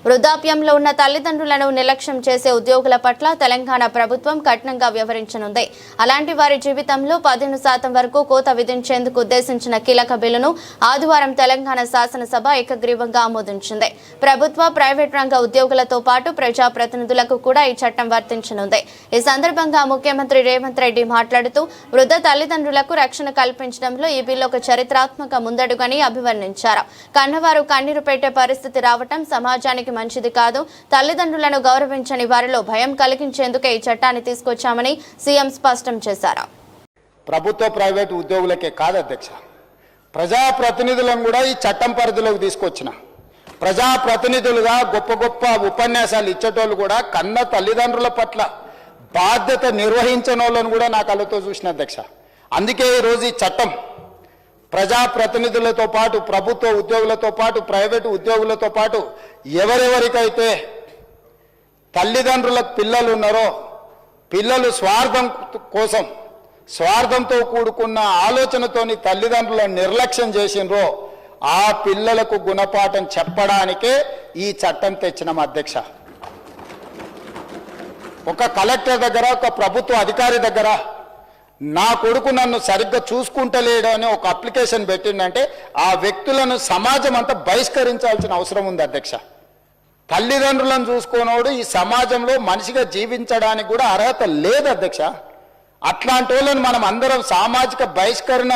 వృద్ధాప్యంలో ఉన్న తల్లిదండ్రులను నిర్లక్ష్యం చేసే ఉద్యోగుల పట్ల తెలంగాణ ప్రభుత్వం కఠినంగా వ్యవహరించనుంది. అలాంటి వారి జీవితంలో 15% వరకు కోత విధించేందుకు ఉద్దేశించిన కీలక బిల్లును ఆదివారం తెలంగాణ శాసనసభ ఏకగ్రీవంగా ఆమోదించింది. ప్రభుత్వ, ప్రైవేట్ రంగ ఉద్యోగులతో పాటు ప్రజాప్రతినిధులకు కూడా ఈ చట్టం వర్తించనుంది. ఈ సందర్భంగా ముఖ్యమంత్రి రేవంత్ రెడ్డి మాట్లాడుతూ వృద్ధ తల్లిదండ్రులకు రక్షణ కల్పించడంలో ఈ బిల్లు ఒక చరిత్రాత్మక ముందడుగని అభివర్ణించారు. కన్నవారు కన్నీరు పెట్టే పరిస్థితి రావటం సమాజానికి మంచిది కాదు. తల్లిదండ్రులను గౌరవించని వారిలో భయం కలిగించేందుకే ఈ చట్టాన్ని తీసుకొచ్చామని సీఎం స్పష్టం చేశారు. ప్రభుత్వ, ప్రైవేటు ఉద్యోగులకే కాదు అధ్యక్ష, ప్రజాప్రతినిధులను కూడా ఈ చట్టం పరిధిలోకి తీసుకొచ్చిన. ప్రజాప్రతినిధులుగా గొప్ప గొప్ప ఉపన్యాసాలు ఇచ్చేటోళ్ళు కూడా కన్న తల్లిదండ్రుల పట్ల బాధ్యత నిర్వహించిన వాళ్ళను కూడా నా కళ్ళతో చూసిన అధ్యక్ష. అందుకే ఈరోజు ఈ చట్టం ప్రజాప్రతినిధులతో పాటు, ప్రభుత్వ ఉద్యోగులతో పాటు, ప్రైవేటు ఉద్యోగులతో పాటు ఎవరెవరికైతే తల్లిదండ్రులకు పిల్లలు ఉన్నారో, పిల్లలు స్వార్థంతో కూడుకున్న ఆలోచనతోని తల్లిదండ్రులను నిర్లక్ష్యం చేసినరో ఆ పిల్లలకు గుణపాఠం చెప్పడానికే ఈ చట్టం తెచ్చినాం అధ్యక్ష. ఒక కలెక్టర్ దగ్గర, ఒక ప్రభుత్వ అధికారి దగ్గర నా కొడుకు నన్ను సరిగ్గా చూసుకుంటలేడు అని ఒక అప్లికేషన్ పెట్టిందంటే ఆ వ్యక్తులను సమాజం అంతా బహిష్కరించాల్సిన అవసరం ఉంది అధ్యక్ష. తల్లిదండ్రులను చూసుకోనోడు ఈ సమాజంలో మనిషిగా జీవించడానికి కూడా అర్హత లేదు అధ్యక్ష. అట్లాంటి వాళ్ళని మనం అందరం సామాజిక బహిష్కరణ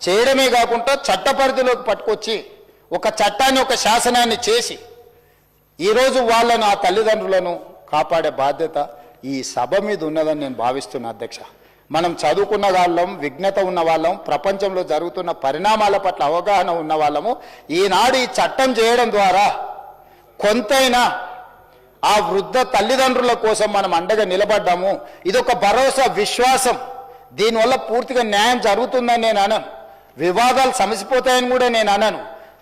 చేయడమే కాకుండా చట్ట పరిధిలోకి పట్టుకొచ్చి ఒక చట్టాన్ని, ఒక శాసనాన్ని చేసి ఈరోజు వాళ్ళను, ఆ తల్లిదండ్రులను కాపాడే బాధ్యత ఈ సభ మీద ఉన్నదని నేను భావిస్తున్నా అధ్యక్ష. మనం చదువుకున్న వాళ్ళం, విజ్ఞత ఉన్న వాళ్ళం, ప్రపంచంలో జరుగుతున్న పరిణామాల పట్ల అవగాహన ఉన్న వాళ్ళము. ఈనాడు ఈ చట్టం చేయడం ద్వారా కొంతైనా ఆ వృద్ధ తల్లిదండ్రుల కోసం మనం అండగా నిలబడ్డాము. ఇదొక భరోసా, విశ్వాసం. దీనివల్ల పూర్తిగా న్యాయం జరుగుతుందని నేను అనను, వివాదాలు సమసిపోతాయని కూడా నేను అనను.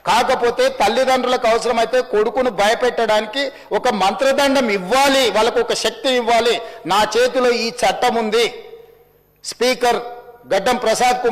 కాకపోతే తల్లిదండ్రులకు అవసరమైతే కొడుకును భయపెట్టడానికి ఒక మంత్రదండం ఇవ్వాలి, వాళ్ళకు ఒక శక్తి ఇవ్వాలి. నా చేతిలో ఈ చట్టం ఉంది. స్పీకర్ గడ్డం ప్రసాద్ కుమార్